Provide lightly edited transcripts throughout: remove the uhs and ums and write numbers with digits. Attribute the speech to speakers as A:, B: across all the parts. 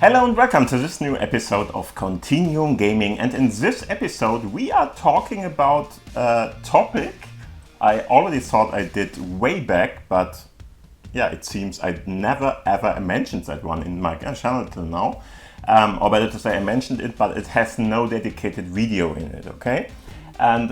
A: Hello and welcome to this new episode of Continuum Gaming, and in this episode we are talking about a topic I already thought I did way back, but yeah, it seems I never ever mentioned that one in my channel till now. Or better to say, I mentioned it, but it has no dedicated video in it, okay? And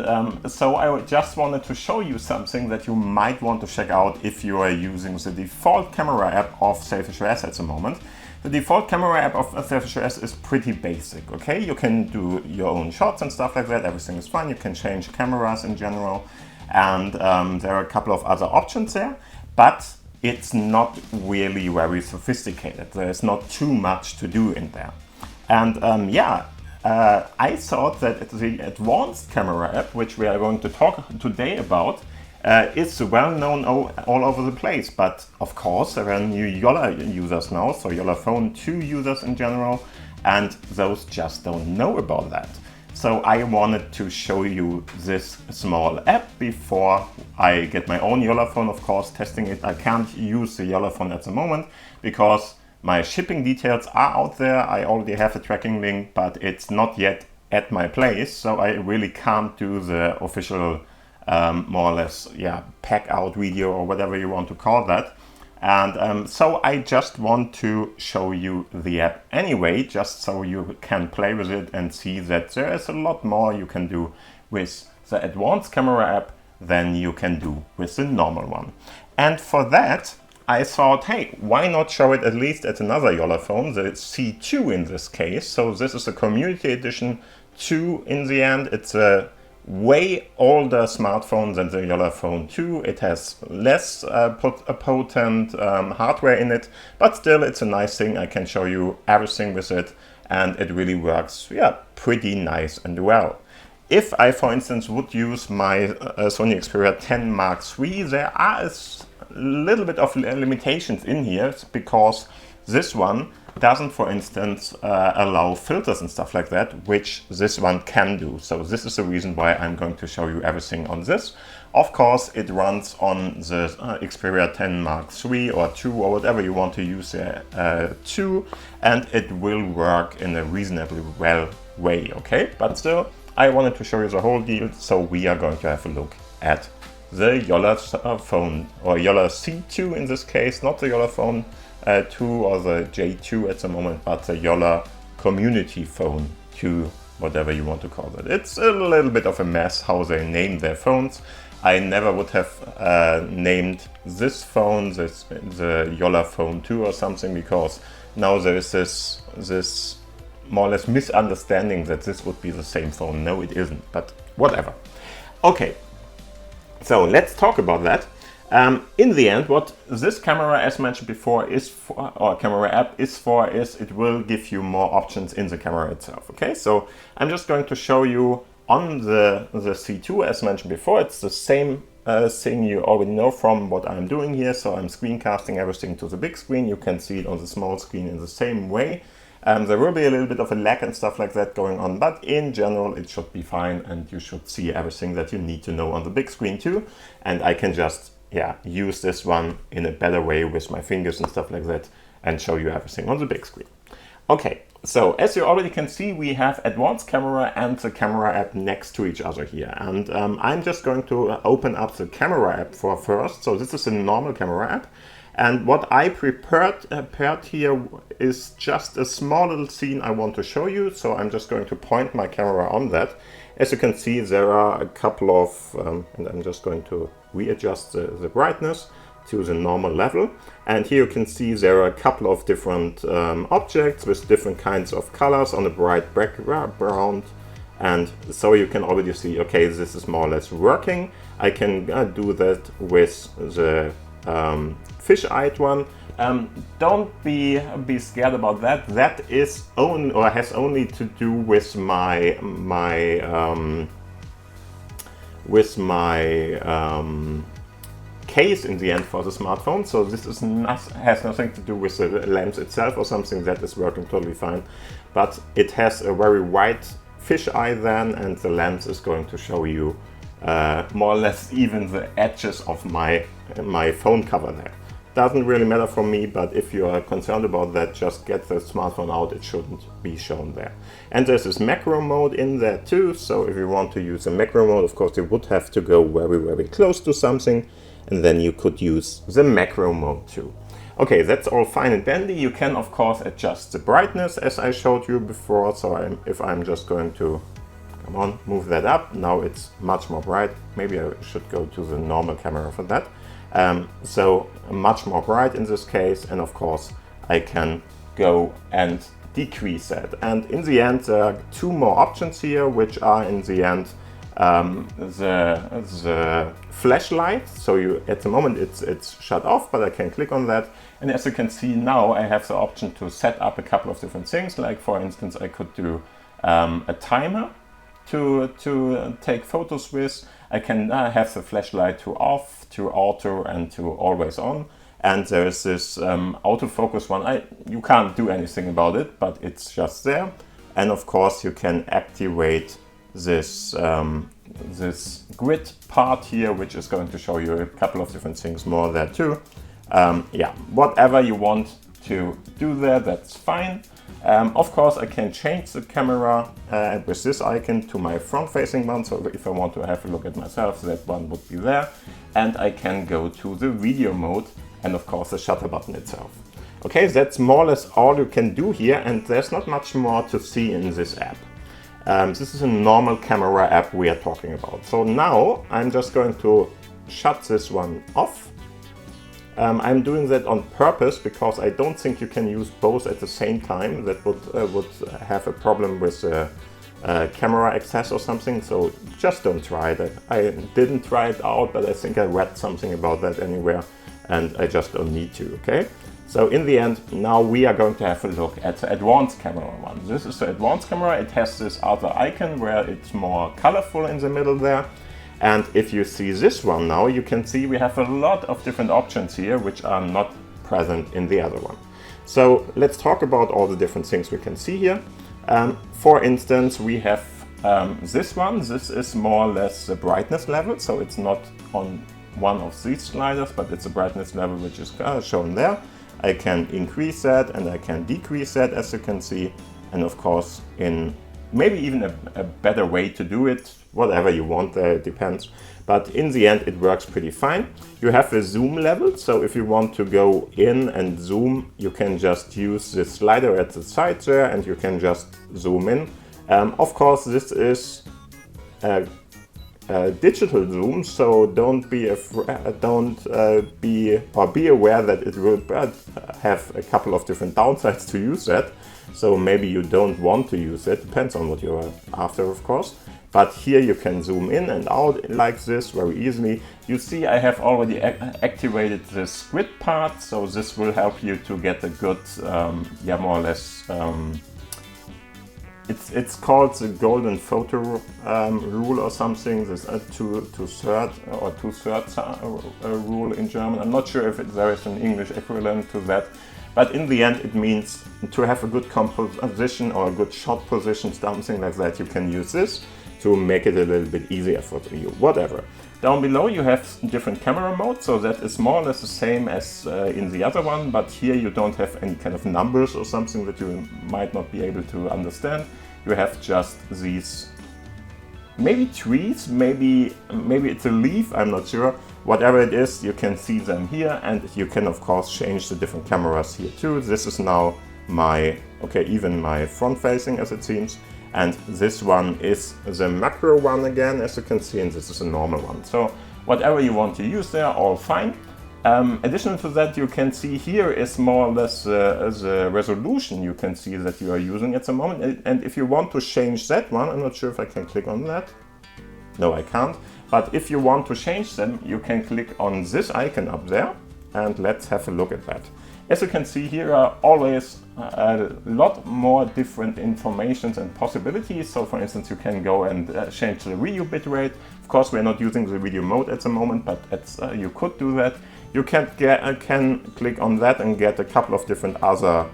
A: so I just wanted to show you something that you might want to check out if you are using the default camera app of SailfishOS at the moment. The default camera app of SFOS is pretty basic, okay? You can do your own shots and stuff like that, everything is fine. You can change cameras in general, and there are a couple of other options there, but it's not really very sophisticated. There's not too much to do in there. And I thought that the advanced camera app, which we are going to talk today about, is well known all over the place, but of course there are new Jolla users now, so Jolla Phone 2 users in general, and those just don't know about that. So I wanted to show you this small app before I get my own Jolla Phone, of course, testing it. I can't use the Jolla Phone at the moment because my shipping details are out there. I already have a tracking link, but it's not yet at my place, so I really can't do the official more or less, pack out video or whatever you want to call that. And so I just want to show you the app anyway, just so you can play with it and see that there is a lot more you can do with the advanced camera app than you can do with the normal one. And for that, I thought, hey, why not show it at least at another Jolla phone, the C2 in this case. So this is a community edition 2 in the end. It's a way older smartphone than the Jolla Phone 2. It has less potent hardware in it, but still it's a nice thing. I can show you everything with it, and it really works pretty nice and well. If I, for instance, would use my Sony Xperia 10 Mark III, there are a little bit of limitations in here, because this one doesn't, for instance, allow filters and stuff like that, which this one can do. So this is the reason why I'm going to show you everything on this. Of course, it runs on the Xperia 10 Mark III or 2 or whatever you want to use there, 2, and it will work in a reasonably well way, okay? But still, I wanted to show you the whole deal, so we are going to have a look at the Jolla phone, or Jolla C2 in this case, not the Jolla Phone 2 or the J2 at the moment, but the Jolla Community Phone 2, whatever you want to call it. It's a little bit of a mess how they name their phones. I never would have named this phone the Jolla Phone 2 or something, because now there is this more or less misunderstanding that this would be the same phone. No, it isn't, but whatever. Okay, so let's talk about that. In the end, what this camera, as mentioned before, is for, or camera app is for, is it will give you more options in the camera itself. Okay, so I'm just going to show you on the C2, as mentioned before. It's the same thing you already know from what I'm doing here. So I'm screencasting everything to the big screen. You can see it on the small screen in the same way. There will be a little bit of a lag and stuff like that going on, but in general it should be fine, and you should see everything that you need to know on the big screen too. And I can just use this one in a better way with my fingers and stuff like that and show you everything on the big screen. Okay, so as you already can see, we have advanced camera and the camera app next to each other here. And I'm just going to open up the camera app first. So this is a normal camera app. And what I prepared here is just a small little scene I want to show you. So I'm just going to point my camera on that. As you can see, there are a couple of, and I'm just going to readjust the brightness to the normal level. And here you can see there are a couple of different objects with different kinds of colors on a bright background. And so you can already see, okay, this is more or less working. I can do that with the fish-eyed one. Don't be scared about that. That is has only to do with my case in the end for the smartphone. So this is has nothing to do with the lens itself or something. That is working totally fine. But it has a very wide fish eye then, and the lens is going to show you more or less even the edges of my phone cover there. doesn't really matter for me, but if you are concerned about that, just get the smartphone out, it shouldn't be shown there. And there's this macro mode in there too, so if you want to use a macro mode, of course you would have to go very, very close to something, and then you could use the macro mode too. Okay, that's all fine and dandy. You can of course adjust the brightness as I showed you before, so if I'm just going to, come on, move that up, now it's much more bright. Maybe I should go to the normal camera for that. So much more bright in this case, and of course I can go and decrease that. And in the end there are two more options here, which are in the end the flashlight. So at the moment it's shut off, but I can click on that, and as you can see now I have the option to set up a couple of different things. Like for instance, I could do a timer to take photos with. I can have the flashlight to off, to auto, and to always on. And there is this autofocus one. You can't do anything about it, but it's just there. And of course you can activate this this grid part here, which is going to show you a couple of different things more there too. Yeah, whatever you want to do there, that's fine. Of course, I can change the camera with this icon to my front-facing one, so if I want to have a look at myself, that one would be there. And I can go to the video mode and of course the shutter button itself. Okay, that's more or less all you can do here, and there's not much more to see in this app. This is a normal camera app we are talking about. So now I'm just going to shut this one off. I'm doing that on purpose because I don't think you can use both at the same time. That would have a problem with camera access or something, so just don't try it. I didn't try it out, but I think I read something about that anywhere, and I just don't need to, okay? So in the end, now we are going to have a look at the advanced camera one. This is the advanced camera. It has this other icon where it's more colorful in the middle there. And if you see this one now, you can see we have a lot of different options here, which are not present in the other one. So let's talk about all the different things we can see here. For instance, we have this one. This is more or less the brightness level. So it's not on one of these sliders, but it's a brightness level which is shown there. I can increase that and I can decrease that, as you can see. And of course, in maybe even a better way to do it, whatever you want there, it depends. But in the end, it works pretty fine. You have a zoom level, so if you want to go in and zoom, you can just use the slider at the side there and you can just zoom in. Of course, this is a digital zoom, so be aware that it will have a couple of different downsides to use that. So maybe you don't want to use it, depends on what you're after, of course. But here you can zoom in and out like this very easily. You see I have already activated this grid part, so this will help you to get a good, yeah, more or less, it's called the golden photo rule or something, this two-thirds rule in German. I'm not sure if there is an English equivalent to that. But in the end, it means to have a good composition or a good shot position, something like that. You can use this to make it a little bit easier for you, whatever. Down below you have different camera modes, so that is more or less the same as in the other one, but here you don't have any kind of numbers or something that you might not be able to understand. You have just these maybe trees, maybe it's a leaf, I'm not sure. Whatever it is, you can see them here, and you can of course change the different cameras here too. This is now my, okay, even my front facing as it seems. And this one is the macro one again, as you can see, and this is a normal one. So whatever you want to use there, all fine. Additional to that, you can see here is more or less the resolution you can see that you are using at the moment. And if you want to change that one, I'm not sure if I can click on that. No, I can't. But if you want to change them, you can click on this icon up there, and let's have a look at that. As you can see, here are always a lot more different informations and possibilities. So for instance, you can go and change the video bitrate. Of course, we're not using the video mode at the moment, but you could do that. You can click on that and get a couple of different other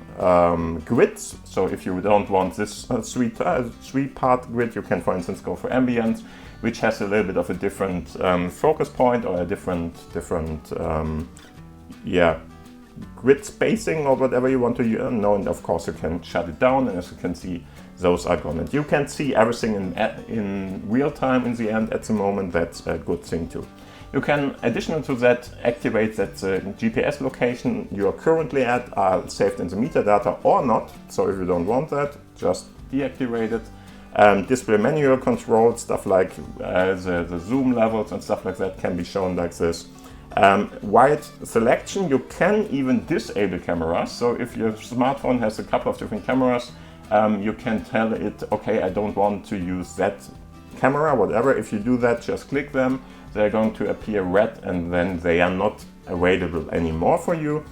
A: grids. So if you don't want this three-part grid, you can, for instance, go for ambient, which has a little bit of a different focus point or a different yeah, grid spacing or whatever you want to know, and of course you can shut it down, and as you can see, those are gone. And you can see everything in real time in the end at the moment. That's a good thing too. You can, additional to that, activate that the GPS location you are currently at are saved in the metadata or not. So if you don't want that, just deactivate it. Display manual control, stuff like the zoom levels and stuff like that can be shown like this. Wide selection, you can even disable cameras. So if your smartphone has a couple of different cameras, you can tell it, okay, I don't want to use that camera, whatever. If you do that, just click them. They're going to appear red, and then they are not available anymore for you.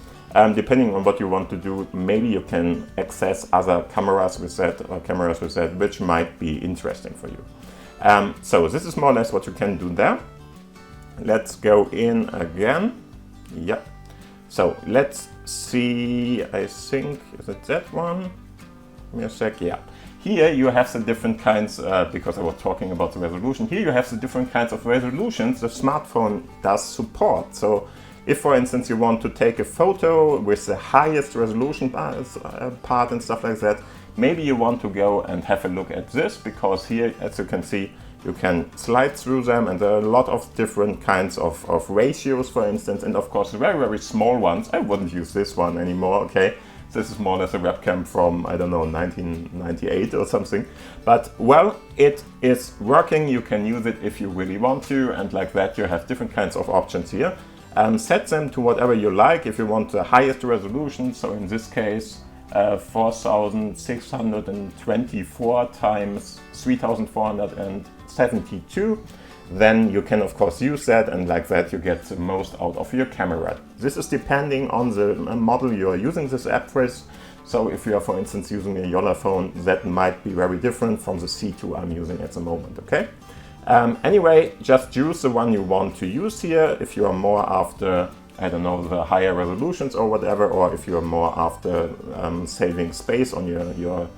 A: Depending on what you want to do, maybe you can access other cameras with that, or cameras with that, which might be interesting for you. So this is more or less what you can do there. Let's go in again. Yeah. So let's see, I think, is it that one? Give me a sec, yeah. Here you have the different kinds, because I was talking about the resolution, here you have the different kinds of resolutions the smartphone does support. So if, for instance, you want to take a photo with the highest resolution part and stuff like that, maybe you want to go and have a look at this, because here, as you can see, you can slide through them, and there are a lot of different kinds of ratios, for instance, and of course very, very small ones. I wouldn't use this one anymore, okay? This is more or less a webcam from, I don't know, 1998 or something. But, well, it is working. You can use it if you really want to, and like that you have different kinds of options here. Set them to whatever you like. If you want the highest resolution, so in this case, 4624 times 3472, then you can of course use that, and like that you get the most out of your camera. This is depending on the model you are using this app with. So if you are, for instance, using a Jolla Phone, that might be very different from the C2 I'm using at the moment, okay? Anyway, just use the one you want to use here. If you are more after, I don't know, the higher resolutions or whatever, or if you're more after saving space on your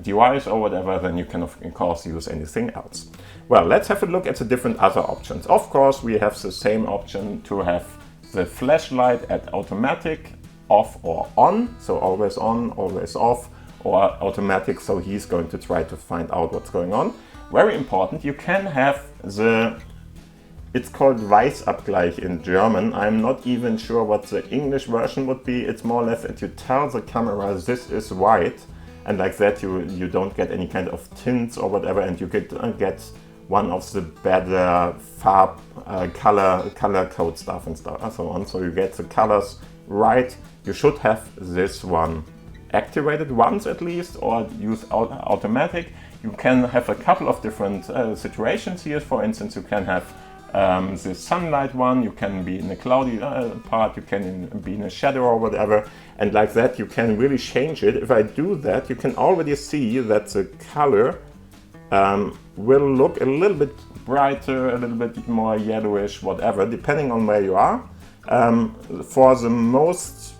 A: device or whatever, then you can of course use anything else. Well, let's have a look at the different other options. Of course, we have the same option to have the flashlight at automatic, off or on, so always on, always off, or automatic, so he's going to try to find out what's going on. Very important, you can have the, it's called Weißabgleich in German. I'm not even sure what the English version would be. It's more or less that you tell the camera this is white, and like that you don't get any kind of tints or whatever, and you get one of the better color code stuff and so on. So you get the colors right. You should have this one activated once at least, or use automatic. You can have a couple of different situations here. For instance, you can have the sunlight one, you can be in a cloudy part, you can be in a shadow or whatever, and like that you can really change it. If I do that, you can already see that the color will look a little bit brighter, a little bit more yellowish, whatever, depending on where you are. For the most,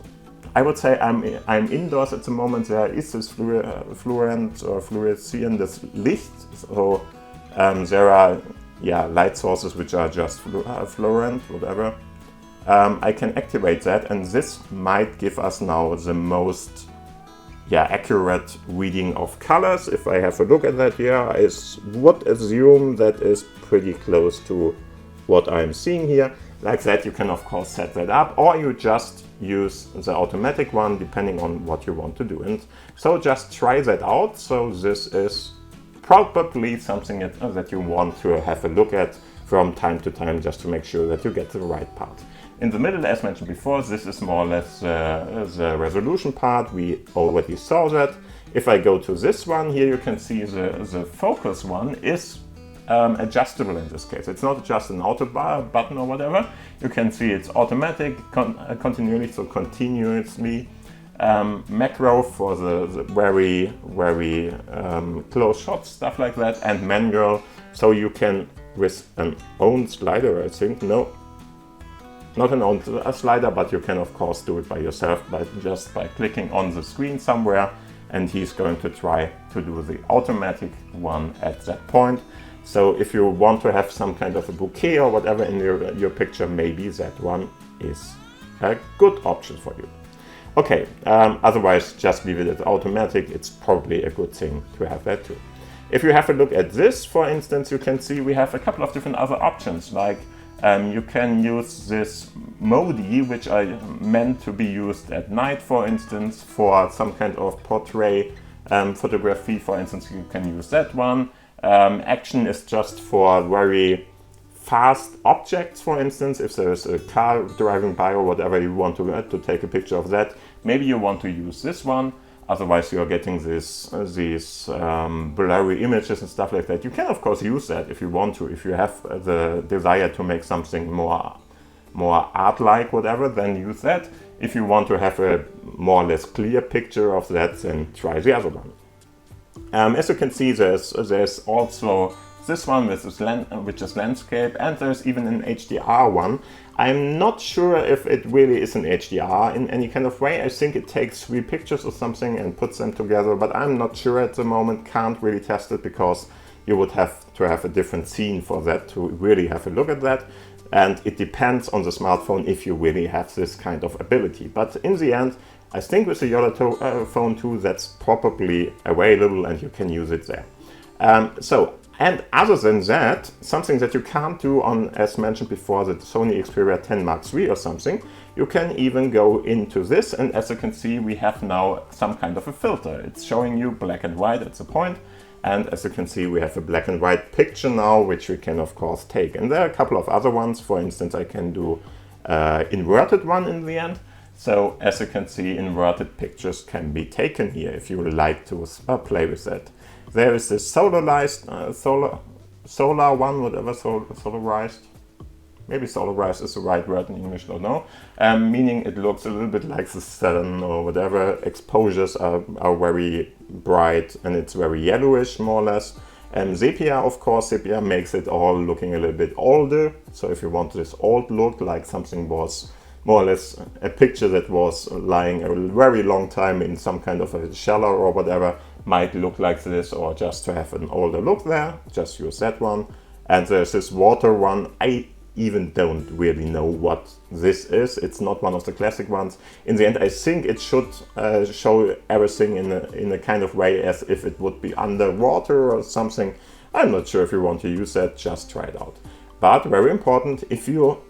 A: I would say I'm indoors at the moment. There is this fluorescent or fluorescent light, so there are light sources which are just fluorescent, whatever. I can activate that, and this might give us now the most accurate reading of colors. If I have a look at that here, I would assume that is pretty close to what I'm seeing here. Like that, you can of course set that up, or you just use the automatic one depending on what you want to do. And so just try that out. So this is probably something that you want to have a look at from time to time, just to make sure that you get the right part. In the middle, as mentioned before, this is more or less the resolution part. We already saw that. If I go to this one here, you can see the focus one is adjustable in this case. It's not just an auto button or whatever. You can see it's automatic, continuously, macro for the very close shots, stuff like that, and manual. So you can, with an own slider, I think, no, not an own slider, but you can of course do it by yourself, just by clicking on the screen somewhere, and he's going to try to do the automatic one at that point. So if you want to have some kind of a bouquet or whatever in your picture, maybe that one is a good option for you. Okay, otherwise just leave it as automatic. It's probably a good thing to have that too. If you have a look at this, for instance, you can see we have a couple of different other options, like you can use this modi, which are meant to be used at night, for instance, for some kind of portrait photography, for instance, you can use that one. Action is just for very fast objects, for instance, if there's a car driving by or whatever, you want to take a picture of that. Maybe you want to use this one. Otherwise, you're getting these blurry images and stuff like that. You can, of course, use that if you want to. If you have the desire to make something more art-like, whatever, then use that. If you want to have a more or less clear picture of that, then try the other one. As you can see, there's also this one which is landscape, and there's even an HDR one. I'm not sure if it really is an HDR in any kind of way. I think it takes 3 pictures or something and puts them together, but I'm not sure at the moment. Can't really test it because you would have to have a different scene for that to really have a look at that. And it depends on the smartphone if you really have this kind of ability. But in the end, I think with the Jolla Phone 2, that's probably available and you can use it there. And other than that, something that you can't do on, as mentioned before, the Sony Xperia 10 Mark III or something, you can even go into this, and as you can see, we have now some kind of a filter. It's showing you black and white at the point, and as you can see, we have a black and white picture now, which we can of course take. And there are a couple of other ones. For instance, I can do inverted one in the end. So as you can see, inverted pictures can be taken here if you would like to play with that. There is this solar one, whatever, solarized. Maybe solarized is the right word in English, don't know. Meaning it looks a little bit like the sun or whatever. Exposures are very bright and it's very yellowish, more or less. Sepia, of course, sepia makes it all looking a little bit older. So if you want this old look, like something was more or less a picture that was lying a very long time in some kind of a shallow or whatever, might look like this, or just to have an older look there, just use that one. And there's this water one. I even don't really know what this is. It's not one of the classic ones. In the end, I think it should show everything in a kind of way as if it would be underwater or something. I'm not sure if you want to use that, just try it out. But very important, if you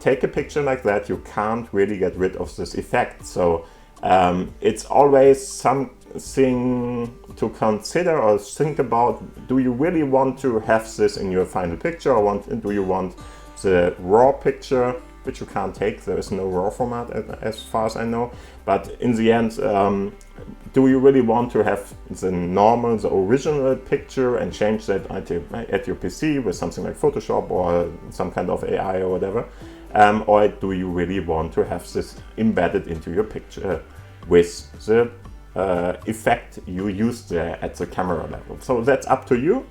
A: take a picture like that, you can't really get rid of this effect. So it's always something to consider or think about. Do you really want to have this in your final picture, or do you want the raw picture, which you can't take? There is no raw format as far as I know. But in the end, do you really want to have the original picture and change that at your PC with something like Photoshop or some kind of AI or whatever? Or do you really want to have this embedded into your picture with the effect you used there at the camera level? So that's up to you.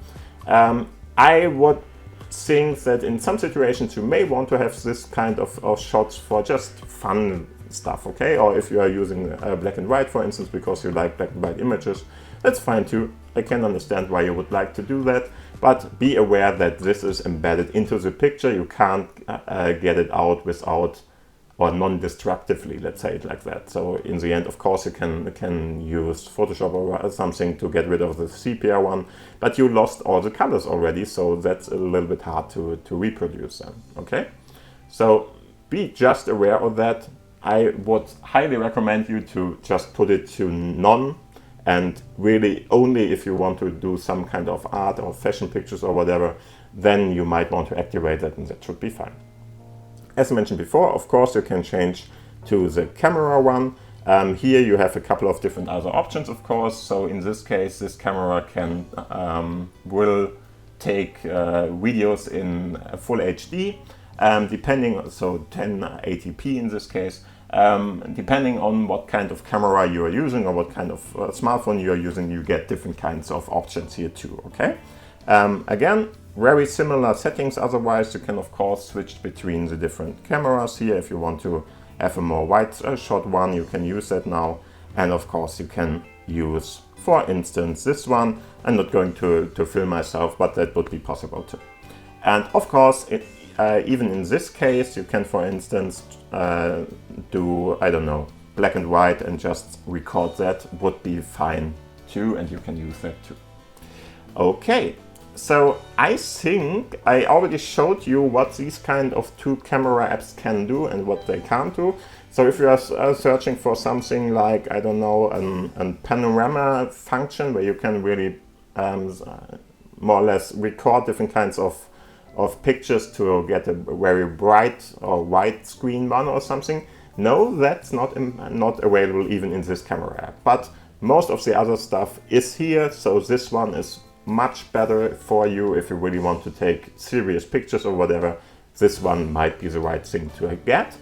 A: I would think that in some situations you may want to have this kind of shots for just fun stuff, okay? Or if you are using black and white, for instance, because you like black and white images, that's fine too. I can understand why you would like to do that, but be aware that this is embedded into the picture. You can't get it out without, or non-destructively, let's say it like that. So in the end, of course, you can use Photoshop or something to get rid of the sepia one, but you lost all the colors already, so that's a little bit hard to reproduce them, okay? So be just aware of that. I would highly recommend you to just put it to none, and really only if you want to do some kind of art or fashion pictures or whatever, then you might want to activate that, and that should be fine. As I mentioned before, of course, you can change to the camera one. Here you have a couple of different other options, of course. So in this case, this camera will take videos in full HD, depending, so 1080p in this case. Depending on what kind of camera you are using or what kind of smartphone you are using, you get different kinds of options here too, okay? Again, very similar settings. Otherwise, you can of course switch between the different cameras here. If you want to have a more wide shot one, you can use that now. And of course, you can use, for instance, this one. I'm not going to film myself, but that would be possible too. And of course, even in this case, you can, for instance, do, I don't know, black and white and just record that would be fine too, and you can use that too. Okay, so I think I already showed you what these kind of two camera apps can do and what they can't do. So if you are searching for something like, I don't know, a panorama function where you can really more or less record different kinds of pictures to get a very bright or widescreen one or something, no, that's not available even in this camera app. But most of the other stuff is here, so this one is much better for you if you really want to take serious pictures or whatever. This one might be the right thing to get.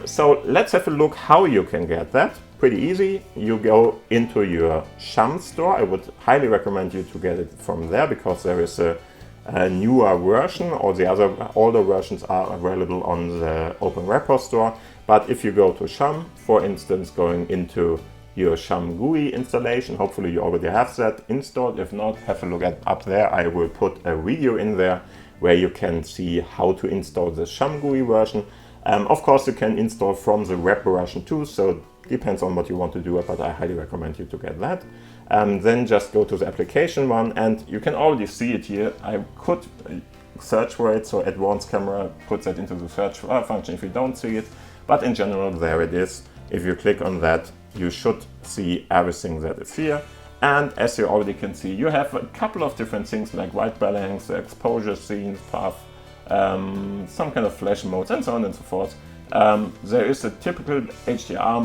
A: So let's have a look how you can get that. Pretty easy. You go into your Chum store. I would highly recommend you to get it from there because there is a newer version, or the other older versions are available on the Open Repo store. But if you go to Chum, for instance, going into your Chum GUI installation, hopefully you already have that installed. If not, have a look at up there. I will put a video in there where you can see how to install the Chum GUI version. Of course, you can install from the web version too, so depends on what you want to do, but I highly recommend you to get that. Then just go to the application one, and you can already see it here. I could search for it, so advanced camera puts that into the search function if you don't see it, but in general there it is. If you click on that, you should see everything that is here. And as you already can see, you have a couple of different things like white balance, exposure scenes, path, some kind of flash modes, and so on and so forth. There is a typical HDR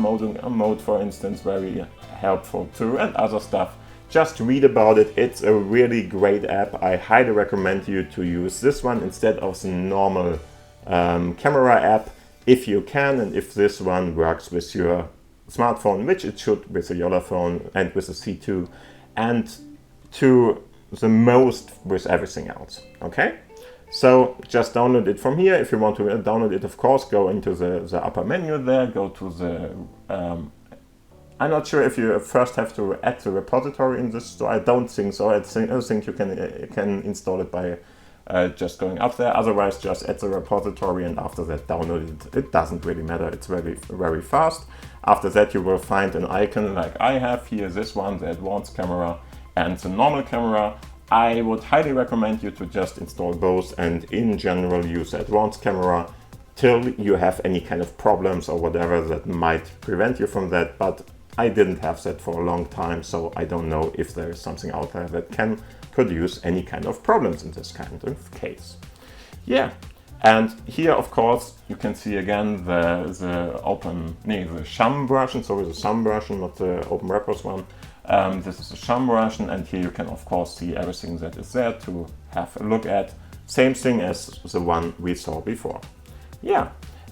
A: mode, for instance, very helpful too, and other stuff. Just read about it. It's a really great app. I highly recommend you to use this one instead of the normal camera app if you can, and if this one works with your smartphone, which it should with the Jolla Phone and with the C2, and to the most with everything else. Okay? So just download it from here. If you want to download it, of course, go into the upper menu there, go to the, I'm not sure if you first have to add the repository in this store. I don't think so. I think you can install it by just going up there. Otherwise, just add the repository and after that download it. It doesn't really matter. It's very, very fast. After that, you will find an icon like I have here, this one, the advanced camera and the normal camera. I would highly recommend you to just install both and in general use the advanced camera till you have any kind of problems or whatever that might prevent you from that. But I didn't have that for a long time, so I don't know if there is something out there that can produce any kind of problems in this kind of case. Yeah, and here of course you can see again the Chum version, sorry, the Chum version, not the Open Repos one. This is the Chum version, and here you can of course see everything that is there to have a look at. Same thing as the one we saw before. Yeah,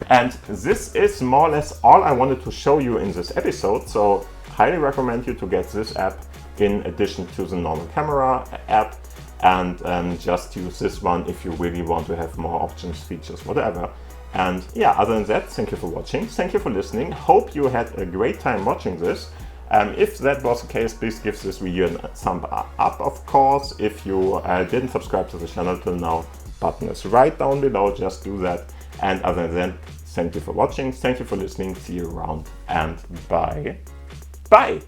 A: and this is more or less all I wanted to show you in this episode, so highly recommend you to get this app in addition to the normal camera app, and just use this one if you really want to have more options, features, whatever. And yeah, other than that, thank you for watching, thank you for listening, hope you had a great time watching this. If that was the case, please give this video a thumb up, of course. If you didn't subscribe to the channel till now, button is right down below, just do that. And other than that, thank you for watching, thank you for listening, see you around, and bye. Bye!